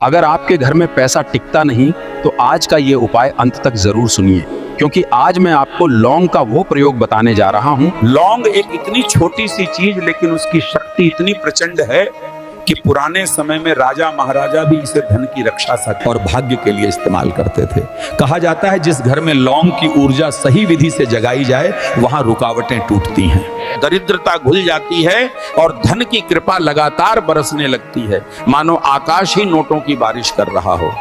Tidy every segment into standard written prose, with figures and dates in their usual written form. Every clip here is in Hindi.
अगर आपके घर में पैसा टिकता नहीं तो आज का ये उपाय अंत तक जरूर सुनिए, क्योंकि आज मैं आपको लौंग का वो प्रयोग बताने जा रहा हूँ। लौंग एक इतनी छोटी सी चीज लेकिन उसकी शक्ति इतनी प्रचंड है कि पुराने समय में राजा महाराजा भी इसे धन की रक्षा और भाग्य के लिए इस्तेमाल करते थे। कहा जाता है जिस घर में लौंग की ऊर्जा सही विधि से जगाई जाए वहां रुकावटें टूटती हैं, दरिद्रता घुल जाती है और धन की कृपा लगातार बरसने लगती है, मानो आकाश ही नोटों की बारिश कर रहा हो।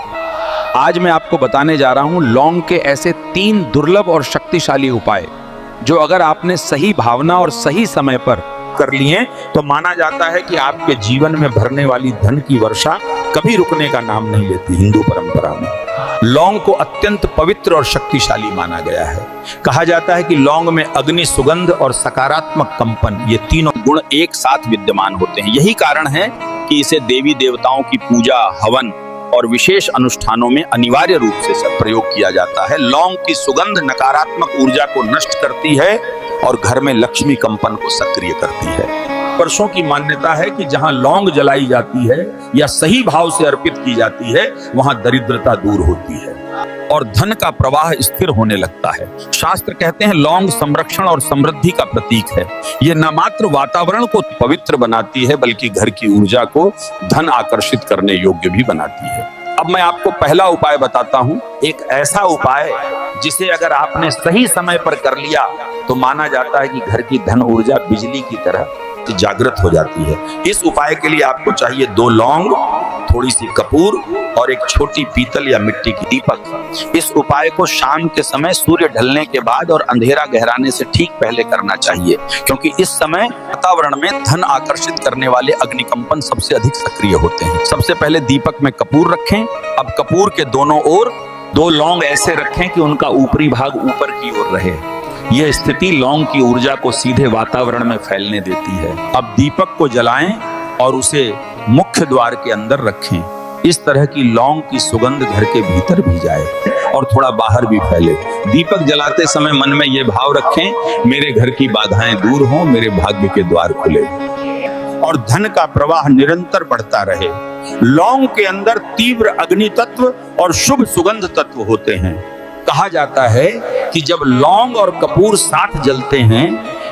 आज मैं आपको बताने जा रहा हूँ लौंग के ऐसे 3 दुर्लभ और शक्तिशाली उपाय जो अगर आपने सही भावना और सही समय पर कर लिए तो माना जाता है कि आपके जीवन में भरने वाली धन की वर्षा कभी रुकने का नाम नहीं लेती। हिंदू परंपरा में लौंग को अत्यंत पवित्र और शक्तिशाली माना गया है। कहा जाता है कि लौंग में अग्नि, सुगंध और सकारात्मक कंपन, ये तीनों गुण एक साथ विद्यमान होते हैं। यही कारण है कि इसे देवी देवताओं की पूजा, हवन और विशेष अनुष्ठानों में अनिवार्य रूप से प्रयोग किया जाता है। लौंग की सुगंध नकारात्मक ऊर्जा को नष्ट करती है और घर में लक्ष्मी कंपन को सक्रिय करती है। वर्षों की मान्यता है कि जहां लौंग जलाई जाती है या सही भाव से अर्पित की जाती है वहां दरिद्रता दूर होती है और धन का प्रवाह स्थिर होने लगता है। शास्त्र कहते हैं लौंग संरक्षण और समृद्धि का प्रतीक है। यह न मात्र वातावरण को पवित्र बनाती है बल्कि घर की ऊर्जा को धन आकर्षित करने योग्य भी बनाती है। अब मैं आपको पहला उपाय बताता हूं, एक ऐसा उपाय जिसे अगर आपने सही समय पर कर लिया तो माना जाता है कि घर की धन ऊर्जा बिजली की तरह जागृत हो जाती है। इस उपाय के लिए आपको चाहिए 2 लौंग, थोड़ी सी कपूर और एक छोटी पीतल या मिट्टी की दीपक। इस उपाय को शाम के समय सूर्य ढलने के बाद और अंधेरा गहराने से ठीक पहले करना चाहिए, क्योंकि इस समय वातावरण में धन आकर्षित करने वाले अग्निकंपन सबसे अधिक सक्रिय होते हैं। सबसे पहले दीपक में कपूर रखें। अब कपूर के दोनों ओर 2 लौंग ऐसे रखें कि उनका ऊपरी भाग ऊपर की ओर रहे। यह स्थिति लौंग की ऊर्जा को सीधे वातावरण में फैलने देती है। अब दीपक को जलाएं और उसे मुख्य द्वार के अंदर रखें। इस तरह की लौंग की सुगंध घर के भीतर भी जाए और थोड़ा बाहर भी फैले। दीपक जलाते समय मन में यह भाव रखें, मेरे घर की बाधाएं दूर हों, मेरे भाग्य के द्वार खुले और धन का प्रवाह निरंतर बढ़ता रहे। लौंग के अंदर तीव्र अग्नि तत्व और शुभ सुगंध तत्व होते हैं। कहा जाता है कि जब लौंग और कपूर साथ जलते हैं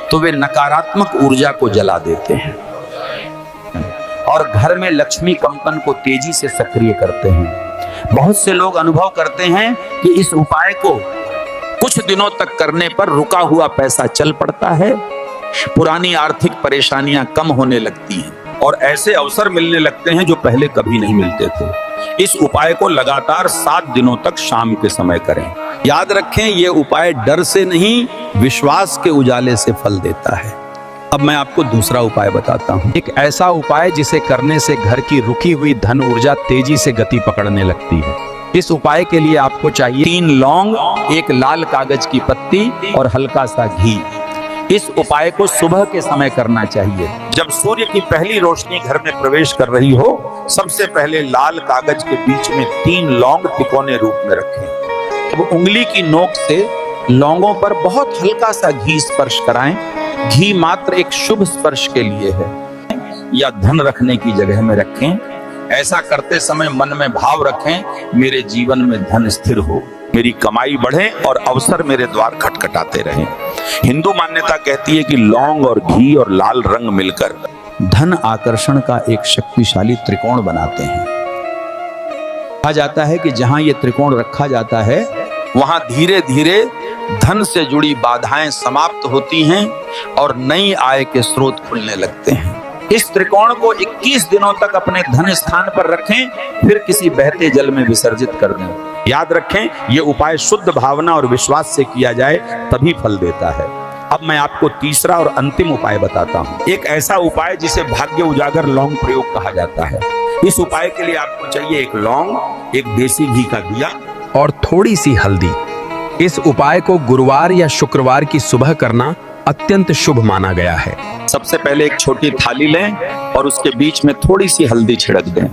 तो वे नकारात्मक ऊर्जा को जला देते हैं और घर में लक्ष्मी कंपन को तेजी से सक्रिय करते हैं। बहुत से लोग अनुभव करते हैं कि इस उपाय को कुछ दिनों तक करने पर रुका हुआ पैसा चल पड़ता है, पुरानी आर्थिक परेशानियां कम होने लगती हैं और ऐसे अवसर मिलने लगते हैं जो पहले कभी नहीं मिलते थे। इस उपाय को लगातार 7 दिनों तक शाम के समय करें। याद रखें, यह उपाय डर से नहीं, विश्वास के उजाले से फल देता है। अब मैं आपको दूसरा उपाय बताता हूँ, एक ऐसा उपाय जिसे करने से घर की रुकी हुई धन ऊर्जा तेजी से गति पकड़ने लगती है। इस उपाय के लिए आपको चाहिए 3 लौंग, 1 लाल कागज की पत्ती और हल्का सा घी। इस उपाय को सुबह के समय करना चाहिए। जब सूर्य की पहली रोशनी घर में प्रवेश कर रही हो, सबसे पहले लाल कागज के बीच में 3 लौंग तिकोने रूप में रखें। अब उंगली की नोक से लौंगों पर बहुत हल्का सा घी स्पर्श कराएं। घी मात्र एक शुभ स्पर्श के लिए है या धन रखने की जगह में रखें। ऐसा करते समय मन में भाव रखें, मेरे जीवन में धन स्थिर हो, मेरी कमाई बढ़े और अवसर मेरे द्वार खटखटाते रहें। हिंदू मान्यता कहती है कि लौंग और घी और लाल रंग मिलकर धन आकर्षण का एक शक्तिशाली त्रिकोण बनाते हैं। कहा जाता है कि जहां ये त्रिकोण रखा जाता है वहां धीरे धीरे धन से जुड़ी बाधाएं समाप्त होती हैं और नई आय के स्रोत खुलने लगते हैं। इस त्रिकोण को 21 दिनों तक अपने धन स्थान पर रखें, फिर किसी बहते जल में विसर्जित कर दें। याद रखें, यह उपाय शुद्ध भावना और विश्वास से किया जाए तभी फल देता है। अब मैं आपको तीसरा और अंतिम उपाय बताता हूँ, एक ऐसा उपाय जिसे भाग्य उजागर लौंग प्रयोग कहा जाता है। इस उपाय के लिए आपको चाहिए 1 लौंग, 1 देसी घी का दिया और थोड़ी सी हल्दी। इस उपाय को गुरुवार या शुक्रवार की सुबह करना अत्यंत शुभ माना गया है। सबसे पहले एक छोटी थाली लें और उसके बीच में थोड़ी सी हल्दी छिड़क दें।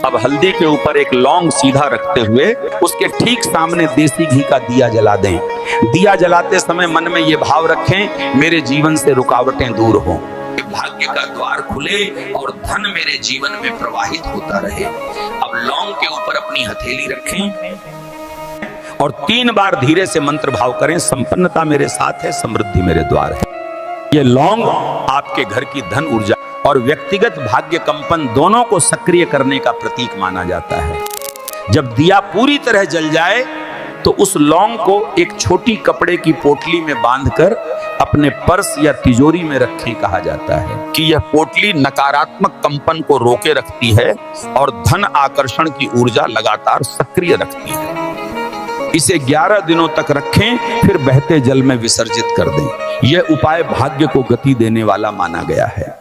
अब हल्दी के ऊपर 1 लौंग सीधा रखते हुए उसके ठीक सामने देसी घी का दिया जला दें। दिया जलाते समय मन में ये भाव रखें, मेरे जीवन से रुकावटें दूर हों, भाग्य का द्वार खुले और धन मेरे जीवन में प्रवाहित होता रहे। अब लौंग के ऊपर अपनी हथेली रखें और 3 बार धीरे से मंत्र भाव करें, संपन्नता मेरे साथ है, समृद्धि मेरे द्वार है। ये लौंग आपके घर की धन ऊर्जा और व्यक्तिगत भाग्य कंपन दोनों को सक्रिय करने का प्रतीक माना जाता है। जब दिया पूरी तरह जल जाए तो उस लौंग को एक छोटी कपड़े की पोटली में बांधकर अपने पर्स या तिजोरी में रखें। कहा जाता है कि यह पोटली नकारात्मक कंपन को रोके रखती है और धन आकर्षण की ऊर्जा लगातार सक्रिय रखती है। इसे 11 दिनों तक रखें, फिर बहते जल में विसर्जित कर दें। यह उपाय भाग्य को गति देने वाला माना गया है।